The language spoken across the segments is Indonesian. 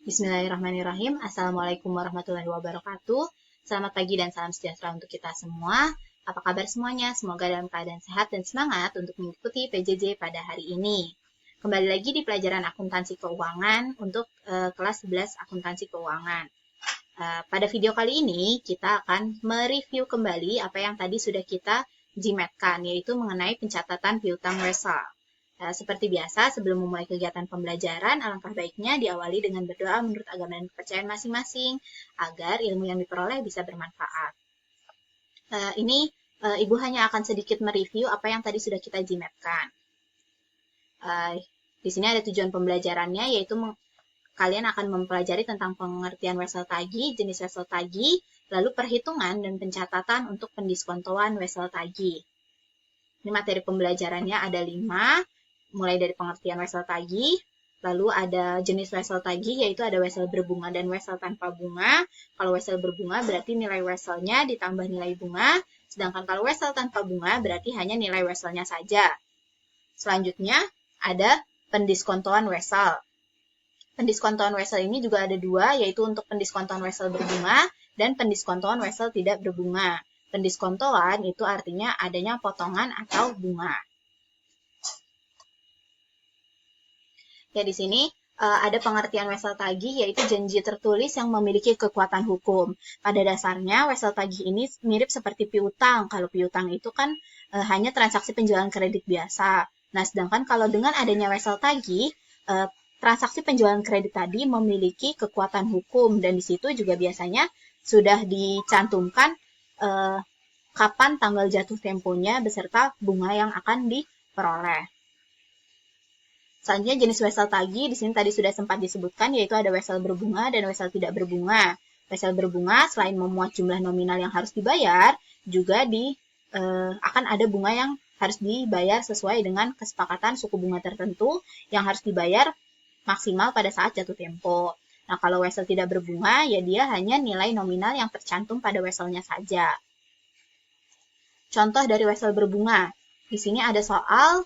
Bismillahirrahmanirrahim. Assalamualaikum warahmatullahi wabarakatuh. Selamat pagi dan salam sejahtera untuk kita semua. Apa kabar semuanya? Semoga dalam keadaan sehat dan semangat untuk mengikuti PJJ pada hari ini. Kembali lagi di pelajaran akuntansi keuangan untuk kelas 11 akuntansi keuangan. Pada video kali ini kita akan mereview kembali apa yang tadi sudah kita jimatkan, yaitu mengenai pencatatan piutang wesel. Seperti biasa, sebelum memulai kegiatan pembelajaran, alangkah baiknya diawali dengan berdoa menurut agama dan kepercayaan masing-masing, agar ilmu yang diperoleh bisa bermanfaat. Ibu hanya akan sedikit mereview apa yang tadi sudah kita jimatkan. Di sini ada tujuan pembelajarannya, yaitu kalian akan mempelajari tentang pengertian wesel tagih, jenis wesel tagih, lalu perhitungan dan pencatatan untuk pendiskontoan wesel tagih. Ini materi pembelajarannya ada 5, mulai dari pengertian wesel tagih, lalu ada jenis wesel tagih, yaitu ada wesel berbunga dan wesel tanpa bunga. Kalau wesel berbunga berarti nilai weselnya ditambah nilai bunga, sedangkan kalau wesel tanpa bunga berarti hanya nilai weselnya saja. Selanjutnya ada pendiskontoan wesel. Pendiskontoan wesel ini juga ada 2, yaitu untuk pendiskontoan wesel berbunga dan pendiskontoan wesel tidak berbunga. Pendiskontoan itu artinya adanya potongan atau bunga. Ya, di sini ada pengertian wesel tagih, yaitu janji tertulis yang memiliki kekuatan hukum. Pada dasarnya, wesel tagih ini mirip seperti piutang. Kalau piutang itu kan hanya transaksi penjualan kredit biasa. Nah, sedangkan kalau dengan adanya wesel tagih, transaksi penjualan kredit tadi memiliki kekuatan hukum, dan di situ juga biasanya sudah dicantumkan kapan tanggal jatuh temponya beserta bunga yang akan diperoleh. Selanjutnya jenis wesel tagih, di sini tadi sudah sempat disebutkan, yaitu ada wesel berbunga dan wesel tidak berbunga. Wesel berbunga selain memuat jumlah nominal yang harus dibayar, juga akan ada bunga yang harus dibayar sesuai dengan kesepakatan suku bunga tertentu yang harus dibayar maksimal pada saat jatuh tempo. Nah, kalau wesel tidak berbunga, ya dia hanya nilai nominal yang tercantum pada weselnya saja. Contoh dari wesel berbunga. Di sini ada soal,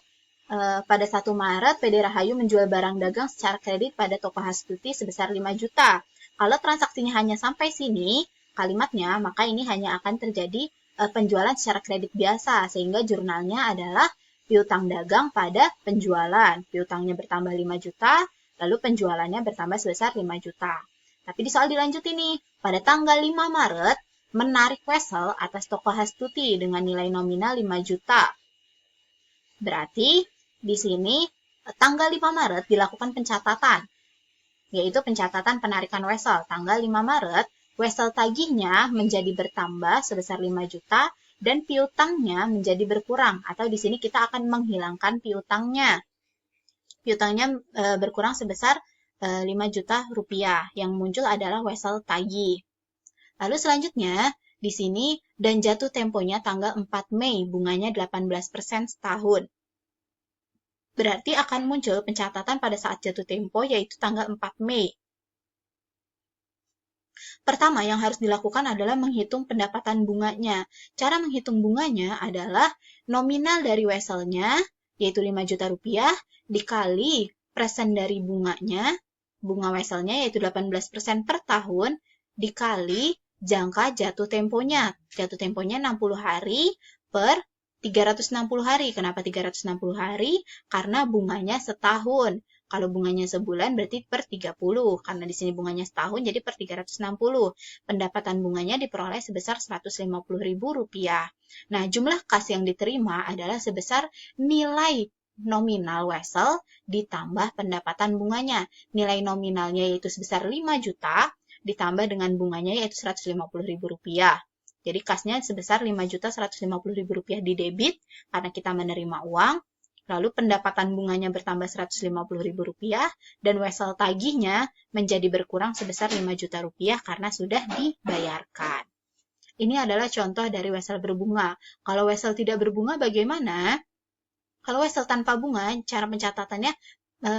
pada 1 Maret, PD Rahayu menjual barang dagang secara kredit pada toko Hastuti sebesar 5 juta. Kalau transaksinya hanya sampai sini, kalimatnya, maka ini hanya akan terjadi penjualan secara kredit biasa, sehingga jurnalnya adalah piutang dagang pada penjualan. Piutangnya bertambah 5 juta, lalu penjualannya bertambah sebesar 5 juta. Tapi di soal dilanjut ini, pada tanggal 5 Maret, menarik wesel atas toko Hastuti dengan nilai nominal 5 juta. Berarti di sini tanggal 5 Maret dilakukan pencatatan, yaitu pencatatan penarikan wesel. Tanggal 5 Maret, wesel tagihnya menjadi bertambah sebesar 5 juta dan piutangnya menjadi berkurang, atau di sini kita akan menghilangkan piutangnya. Piutangnya berkurang sebesar 5 juta rupiah. Yang muncul adalah wesel tagih. Lalu selanjutnya, di sini dan jatuh temponya tanggal 4 Mei, bunganya 18% setahun. Berarti akan muncul pencatatan pada saat jatuh tempo, yaitu tanggal 4 Mei. Pertama yang harus dilakukan adalah menghitung pendapatan bunganya. Cara menghitung bunganya adalah nominal dari weselnya, yaitu 5 juta rupiah, dikali persen dari bunganya, bunga weselnya yaitu 18% per tahun, dikali jangka jatuh temponya. Jatuh temponya 60 hari per 360 hari. Kenapa 360 hari? Karena bunganya setahun. Kalau bunganya sebulan berarti per 30. Karena di sini bunganya setahun jadi per 360. Pendapatan bunganya diperoleh sebesar Rp150.000. Nah, jumlah kas yang diterima adalah sebesar nilai nominal wesel ditambah pendapatan bunganya. Nilai nominalnya yaitu sebesar 5 juta ditambah dengan bunganya yaitu Rp150.000. Jadi kasnya sebesar Rp5.150.000 di debit karena kita menerima uang. Lalu pendapatan bunganya bertambah Rp150.000 dan wesel tagihnya menjadi berkurang sebesar 5 juta rupiah karena sudah dibayarkan. Ini adalah contoh dari wesel berbunga. Kalau wesel tidak berbunga bagaimana? Kalau wesel tanpa bunga, cara pencatatannya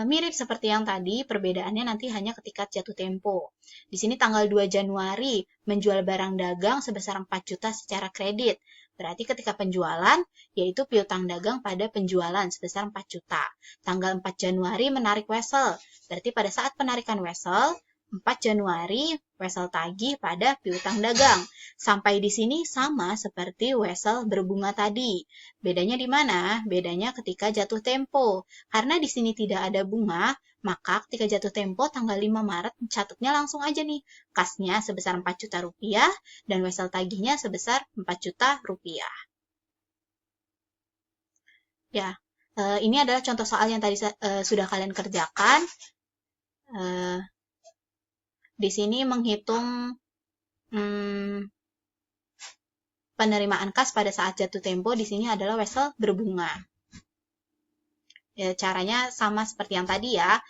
mirip seperti yang tadi, perbedaannya nanti hanya ketika jatuh tempo. Di sini tanggal 2 Januari menjual barang dagang sebesar 4 juta secara kredit. Berarti ketika penjualan, yaitu piutang dagang pada penjualan sebesar 4 juta. Tanggal 4 Januari menarik wesel. Berarti pada saat penarikan wesel, 4 Januari wesel tagih pada piutang dagang. Sampai di sini sama seperti wesel berbunga tadi. Bedanya di mana? Bedanya ketika jatuh tempo. Karena di sini tidak ada bunga, maka ketika jatuh tempo tanggal 5 Maret catatnya langsung aja nih. Kasnya sebesar 4 juta rupiah dan wesel tagihnya sebesar 4 juta rupiah. Ya, ini adalah contoh soal yang tadi sudah kalian kerjakan. Di sini menghitung penerimaan kas pada saat jatuh tempo di sini adalah wesel berbunga. Ya, caranya sama seperti yang tadi ya.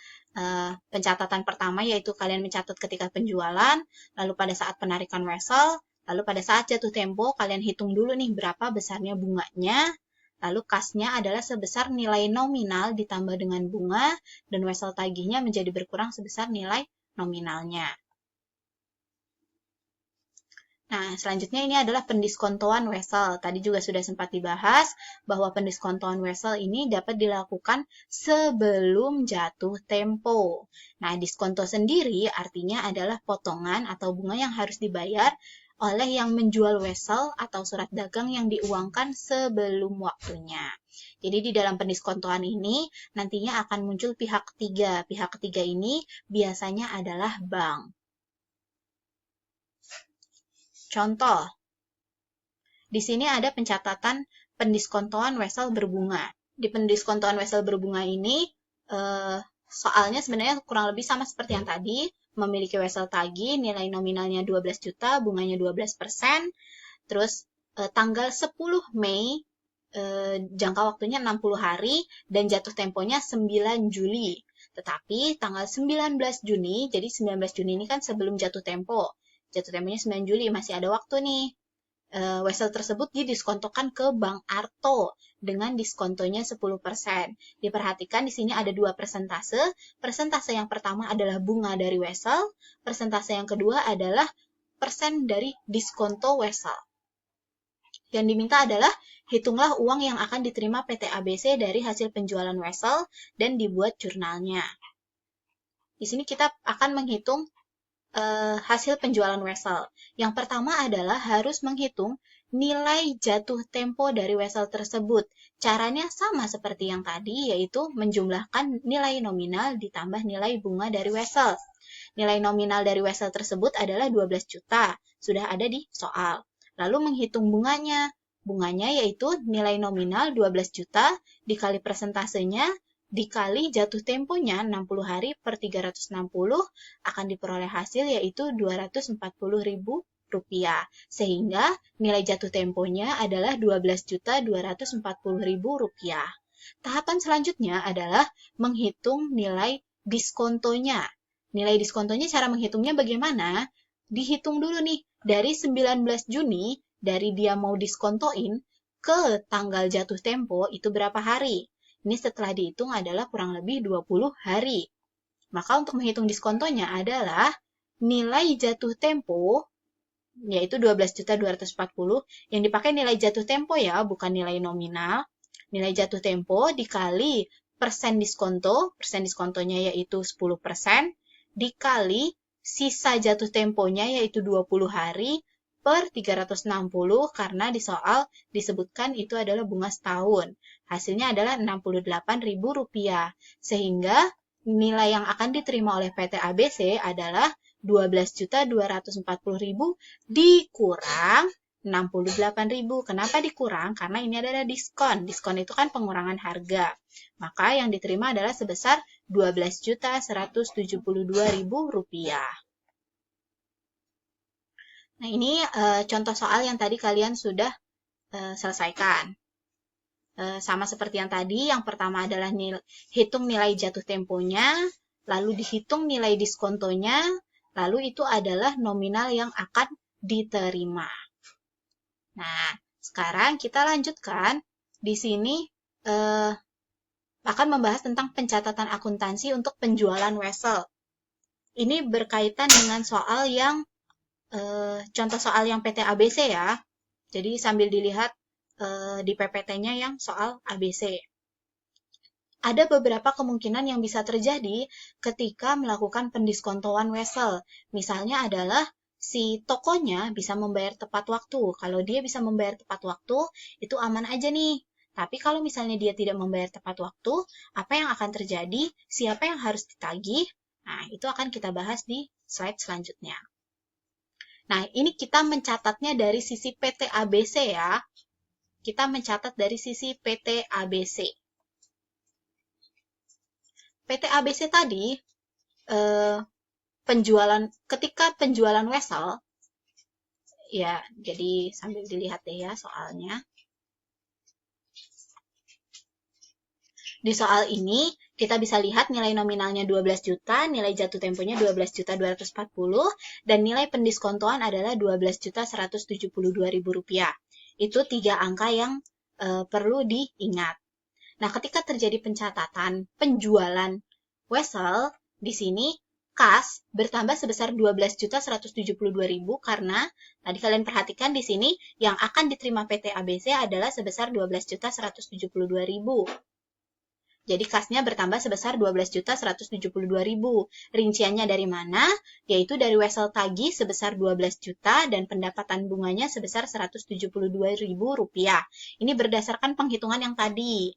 Pencatatan pertama yaitu kalian mencatat ketika penjualan, lalu pada saat penarikan wesel, lalu pada saat jatuh tempo kalian hitung dulu nih berapa besarnya bunganya. Lalu kasnya adalah sebesar nilai nominal ditambah dengan bunga, dan wesel tagihnya menjadi berkurang sebesar nilai nominalnya. Nah, selanjutnya ini adalah pendiskontoan wesel. Tadi juga sudah sempat dibahas bahwa pendiskontoan wesel ini dapat dilakukan sebelum jatuh tempo. Nah, diskonto sendiri artinya adalah potongan atau bunga yang harus dibayar oleh yang menjual wesel atau surat dagang yang diuangkan sebelum waktunya. Jadi di dalam pendiskontoan ini nantinya akan muncul pihak ketiga. Pihak ketiga ini biasanya adalah bank. Contoh, di sini ada pencatatan pendiskontoan wesel berbunga. Di pendiskontoan wesel berbunga ini, soalnya sebenarnya kurang lebih sama seperti yang tadi, memiliki wesel tagih, nilai nominalnya 12 juta, bunganya 12%, terus tanggal 10 Mei, jangka waktunya 60 hari, dan jatuh temponya 9 Juli. Tetapi tanggal 19 Juni, jadi 19 Juni ini kan sebelum jatuh tempo. Jatuh temponya 9 Juli, masih ada waktu nih. Wesel tersebut didiskontokan ke Bank Arto dengan diskontonya 10%. Diperhatikan di sini ada dua persentase. Persentase yang pertama adalah bunga dari wesel, persentase yang kedua adalah persen dari diskonto wesel. Yang diminta adalah hitunglah uang yang akan diterima PT ABC dari hasil penjualan wesel dan dibuat jurnalnya. Di sini kita akan menghitung hasil penjualan wesel. Yang pertama adalah harus menghitung nilai jatuh tempo dari wesel tersebut. Caranya sama seperti yang tadi, yaitu menjumlahkan nilai nominal ditambah nilai bunga dari wesel. Nilai nominal dari wesel tersebut adalah 12 juta, sudah ada di soal. Lalu menghitung bunganya. Bunganya yaitu nilai nominal 12 juta dikali persentasenya dikali jatuh temponya 60 hari per 360 akan diperoleh hasil yaitu Rp240.000. Sehingga nilai jatuh temponya adalah Rp12.240.000. Tahapan selanjutnya adalah menghitung nilai diskontonya. Nilai diskontonya cara menghitungnya bagaimana? Dihitung dulu nih dari 19 Juni, dari dia mau diskontoin ke tanggal jatuh tempo itu berapa hari? Ini setelah dihitung adalah kurang lebih 20 hari. Maka untuk menghitung diskontonya adalah nilai jatuh tempo, yaitu 12.240, yang dipakai nilai jatuh tempo ya, bukan nilai nominal. Nilai jatuh tempo dikali persen diskontonya yaitu 10%, dikali sisa jatuh temponya yaitu 20 hari, per 360 karena di soal disebutkan itu adalah bunga setahun. Hasilnya adalah Rp68.000. Sehingga nilai yang akan diterima oleh PT ABC adalah Rp12.240.000 dikurang Rp68.000. Kenapa dikurang? Karena ini adalah diskon. Diskon itu kan pengurangan harga. Maka yang diterima adalah sebesar Rp12.172.000. Nah, ini contoh soal yang tadi kalian sudah selesaikan. Sama seperti yang tadi, yang pertama adalah hitung nilai jatuh temponya, lalu dihitung nilai diskontonya, lalu itu adalah nominal yang akan diterima. Nah, sekarang kita lanjutkan. Di sini akan membahas tentang pencatatan akuntansi untuk penjualan wesel. Ini berkaitan dengan soal yang contoh soal yang PT ABC ya. Jadi sambil dilihat di PPT-nya yang soal ABC. ada beberapa kemungkinan yang bisa terjadi ketika melakukan pendiskontoan wesel. Misalnya adalah si tokonya bisa membayar tepat waktu. Kalau dia bisa membayar tepat waktu, itu aman aja nih. Tapi kalau misalnya dia tidak membayar tepat waktu, apa yang akan terjadi? Siapa yang harus ditagih? Nah, itu akan kita bahas di slide selanjutnya. Nah, ini kita mencatatnya dari sisi PT ABC ya. Kita mencatat dari sisi PT ABC. PT ABC tadi, ketika penjualan wesel, ya, jadi sambil dilihat deh ya soalnya. Di soal ini, kita bisa lihat nilai nominalnya 12 juta, nilai jatuh temponya 12.240, dan nilai pendiskontoan adalah 12.172.000 rupiah. Itu 3 angka yang perlu diingat. Nah, ketika terjadi pencatatan penjualan wesel, di sini kas bertambah sebesar 12.172.000 karena tadi kalian perhatikan di sini yang akan diterima PT ABC adalah sebesar 12.172.000. Jadi kasnya bertambah sebesar 12.172.000. Rinciannya dari mana? Yaitu dari wesel tagih sebesar 12 juta dan pendapatan bunganya sebesar 172.000 rupiah. Ini berdasarkan penghitungan yang tadi.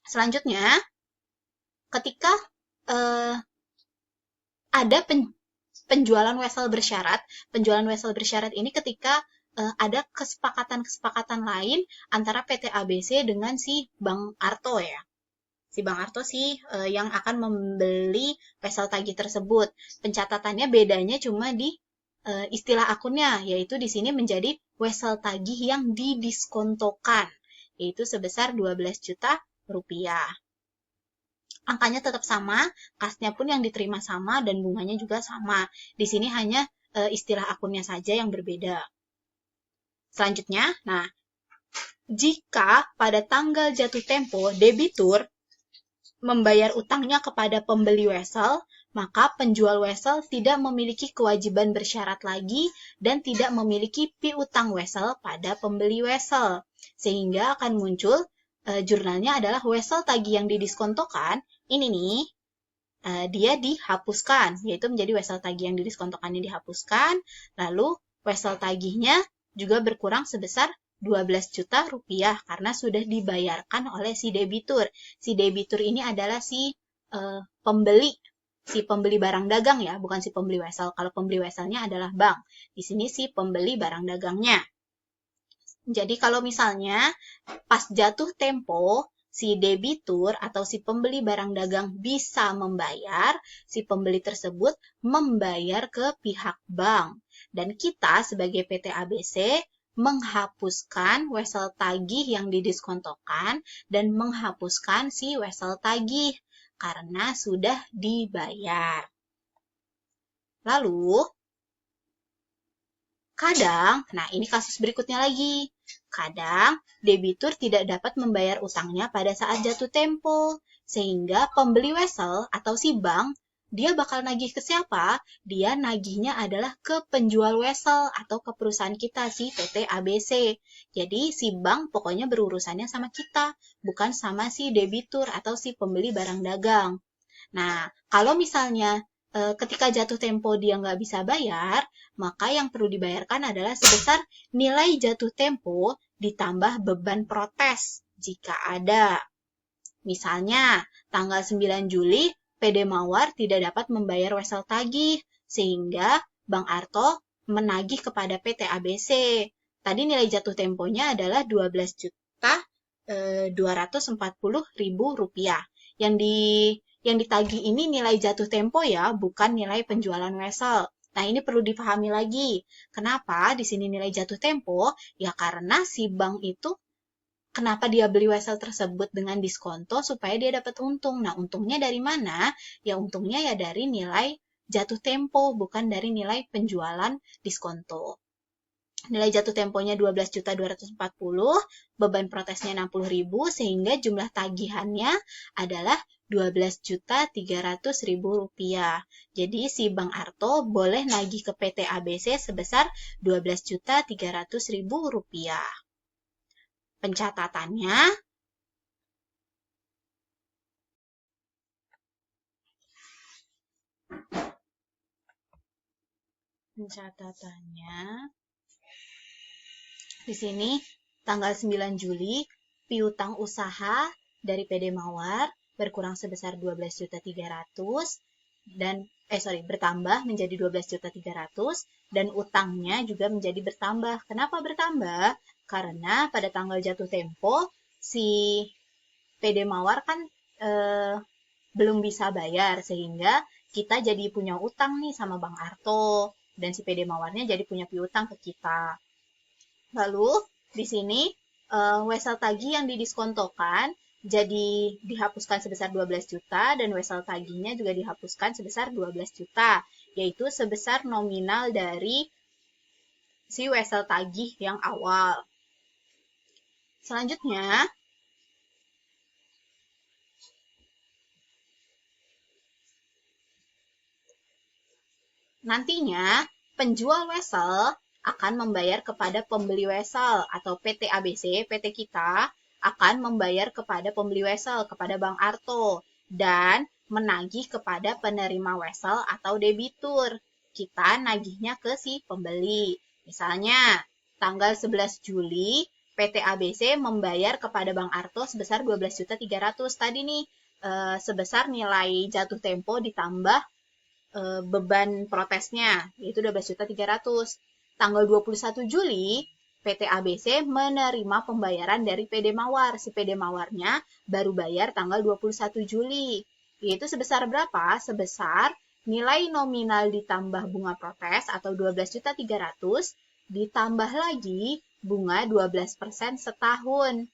Selanjutnya, ketika ada penjualan wesel bersyarat ini ketika ada kesepakatan lain antara PT ABC dengan si Bang Arto ya. Si Bang Arto sih yang akan membeli wesel tagih tersebut. Pencatatannya bedanya cuma di istilah akunnya, yaitu di sini menjadi wesel tagih yang didiskontokan, yaitu sebesar 12 juta rupiah. Angkanya tetap sama, kasnya pun yang diterima sama, dan bunganya juga sama. Di sini hanya istilah akunnya saja yang berbeda. Selanjutnya, nah, jika pada tanggal jatuh tempo debitur membayar utangnya kepada pembeli wesel, maka penjual wesel tidak memiliki kewajiban bersyarat lagi dan tidak memiliki piutang wesel pada pembeli wesel. Sehingga akan muncul jurnalnya adalah wesel tagih yang didiskontokan, ini nih, dia dihapuskan, yaitu menjadi wesel tagih yang didiskontokannya dihapuskan, lalu wesel tagihnya juga berkurang sebesar 12 juta rupiah karena sudah dibayarkan oleh si debitur. Si debitur ini adalah si pembeli barang dagang ya, bukan si pembeli wesel. Kalau pembeli weselnya adalah bank. Di sini si pembeli barang dagangnya. Jadi kalau misalnya pas jatuh tempo, si debitur atau si pembeli barang dagang bisa membayar, si pembeli tersebut membayar ke pihak bank. Dan kita sebagai PT ABC menghapuskan wesel tagih yang didiskontokan dan menghapuskan si wesel tagih karena sudah dibayar. Lalu, kadang, nah ini kasus berikutnya lagi. Kadang, debitur tidak dapat membayar utangnya pada saat jatuh tempo. Sehingga pembeli wesel atau si bank, dia bakal nagih ke siapa? Dia nagihnya adalah ke penjual wesel atau ke perusahaan kita, si PT ABC. Jadi, si bank pokoknya berurusannya sama kita, bukan sama si debitur atau si pembeli barang dagang. Nah, kalau misalnya ketika jatuh tempo dia nggak bisa bayar, maka yang perlu dibayarkan adalah sebesar nilai jatuh tempo ditambah beban protes jika ada. Misalnya, tanggal 9 Juli, PD Mawar tidak dapat membayar wesel tagih, sehingga Bang Arto menagih kepada PT ABC. Tadi nilai jatuh temponya adalah 12.240.000 rupiah. Yang ditagih ini nilai jatuh tempo ya, bukan nilai penjualan wesel. Nah, ini perlu dipahami lagi. Kenapa di sini nilai jatuh tempo? Ya karena si bank itu, kenapa dia beli wesel tersebut dengan diskonto supaya dia dapat untung. Nah, untungnya dari mana? Ya untungnya ya dari nilai jatuh tempo, bukan dari nilai penjualan diskonto. Nilai jatuh temponya 12.240, beban protesnya 60.000, sehingga jumlah tagihannya adalah 12.300.000 rupiah. Jadi si Bang Arto boleh nagih ke PT ABC sebesar 12.300.000 rupiah. Pencatatannya, Pencatatannya di sini tanggal 9 Juli piutang usaha dari PD Mawar berkurang sebesar 12.300.000 dan bertambah menjadi 12.300.000 dan utangnya juga menjadi bertambah. Kenapa bertambah? Karena pada tanggal jatuh tempo si PD Mawar kan belum bisa bayar sehingga kita jadi punya utang nih sama Bang Arto dan si PD Mawarnya jadi punya piutang ke kita. Lalu di sini wesel tagih yang didiskontokan jadi dihapuskan sebesar 12 juta dan wesel tagihnya juga dihapuskan sebesar 12 juta, yaitu sebesar nominal dari si wesel tagih yang awal. Selanjutnya, nantinya penjual wesel akan membayar kepada pembeli wesel atau PT ABC, PT kita akan membayar kepada pembeli wesel, kepada Bang Arto, dan menagih kepada penerima wesel atau debitur. Kita nagihnya ke si pembeli. Misalnya, tanggal 11 Juli, PT ABC membayar kepada Bang Arto sebesar 12.300.000 tadi nih, sebesar nilai jatuh tempo ditambah beban protesnya, yaitu 12.300.000. Tanggal 21 Juli, PT ABC menerima pembayaran dari PD Mawar. Si PD Mawarnya baru bayar tanggal 21 Juli. Yaitu sebesar berapa? Sebesar nilai nominal ditambah bunga protes atau 12.300.000 ditambah lagi bunga 12% setahun.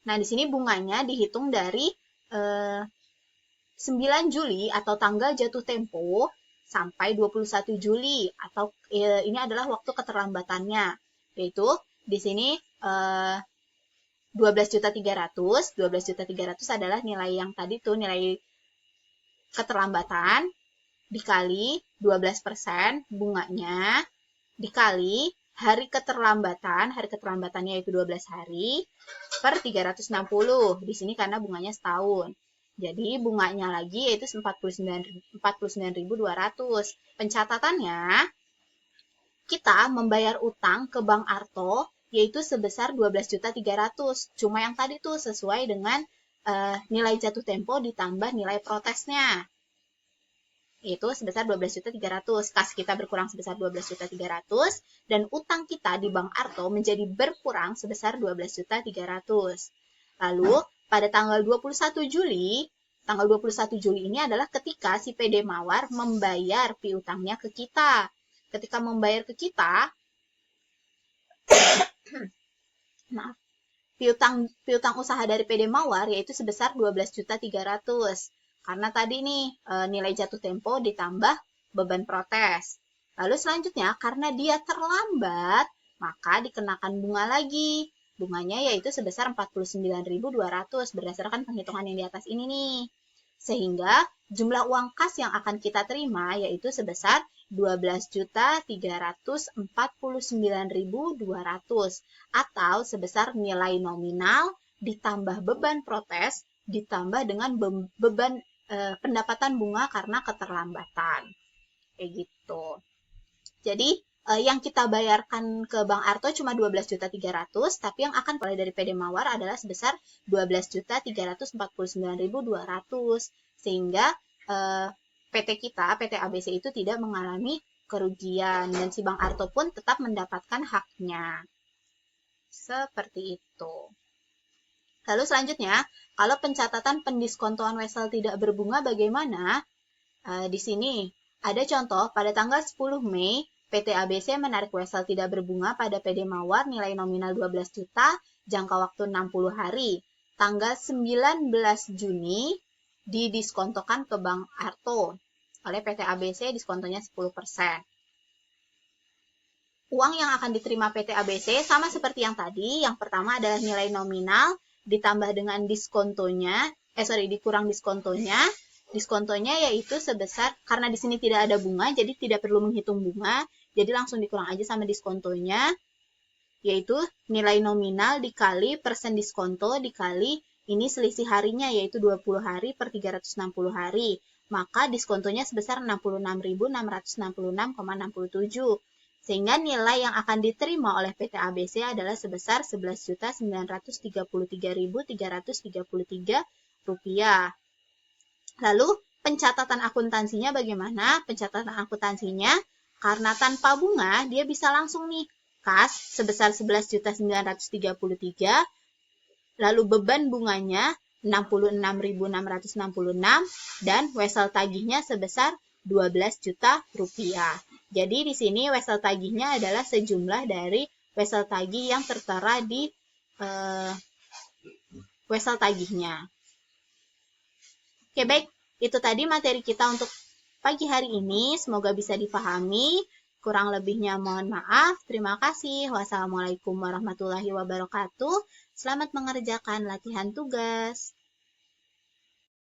Nah, di sini bunganya dihitung dari 9 Juli atau tanggal jatuh tempo sampai 21 Juli atau ini adalah waktu keterlambatannya, yaitu di sini 12.300.000 adalah nilai yang tadi tuh, nilai keterlambatan dikali 12% bunganya dikali hari keterlambatannya yaitu 12 hari per 360. Di sini karena bunganya setahun. Jadi bunganya lagi yaitu 49.200. Pencatatannya, kita membayar utang ke Bang Arto yaitu sebesar 12.300. Cuma yang tadi tuh sesuai dengan nilai jatuh tempo ditambah nilai protesnya. Itu sebesar 12.300. Kas kita berkurang sebesar 12.300 dan utang kita di Bang Arto menjadi berkurang sebesar 12.300. Lalu pada tanggal 21 Juli ini adalah ketika si PD Mawar membayar piutangnya ke kita. Ketika membayar ke kita, maaf, piutang usaha dari PD Mawar yaitu sebesar 12.300. Karena tadi nih nilai jatuh tempo ditambah beban protes. Lalu selanjutnya karena dia terlambat, maka dikenakan bunga lagi. Bunganya yaitu sebesar 49.200 berdasarkan penghitungan yang di atas ini nih. Sehingga jumlah uang kas yang akan kita terima yaitu sebesar 12.349.200 atau sebesar nilai nominal ditambah beban protes ditambah dengan beban pendapatan bunga karena keterlambatan. Kayak gitu. Jadi yang kita bayarkan ke Bang Arto cuma 12.300.000, tapi yang akan mulai dari PD Mawar adalah sebesar 12.349.200. Sehingga PT ABC itu tidak mengalami kerugian dan si Bang Arto pun tetap mendapatkan haknya. Seperti itu. Lalu selanjutnya, kalau pencatatan pendiskontoan wesel tidak berbunga bagaimana? Di sini ada contoh pada tanggal 10 Mei PT ABC menarik wesel tidak berbunga pada PD Mawar nilai nominal 12 juta, jangka waktu 60 hari. Tanggal 19 Juni didiskontokan ke Bang Arto. Oleh PT ABC diskontonya 10%. Uang yang akan diterima PT ABC sama seperti yang tadi. Yang pertama adalah nilai nominal ditambah dengan dikurang diskontonya. Diskontonya yaitu sebesar, karena di sini tidak ada bunga, jadi tidak perlu menghitung bunga, jadi langsung dikurang aja sama diskontonya, yaitu nilai nominal dikali persen diskonto dikali ini selisih harinya, yaitu 20 hari per 360 hari. maka diskontonya sebesar 66.666,67. Sehingga nilai yang akan diterima oleh PT ABC adalah sebesar Rp11.933.333. Lalu pencatatan akuntansinya bagaimana? Pencatatan akuntansinya karena tanpa bunga dia bisa langsung nih kas sebesar 11.933, lalu beban bunganya 66.666 dan wesel tagihnya sebesar 12 juta rupiah. Jadi di sini wesel tagihnya adalah sejumlah dari wesel tagih yang tertera di wesel tagihnya. Oke, baik. Itu tadi materi kita untuk pagi hari ini. Semoga bisa dipahami. Kurang lebihnya mohon maaf. Terima kasih. Wassalamualaikum warahmatullahi wabarakatuh. Selamat mengerjakan latihan tugas.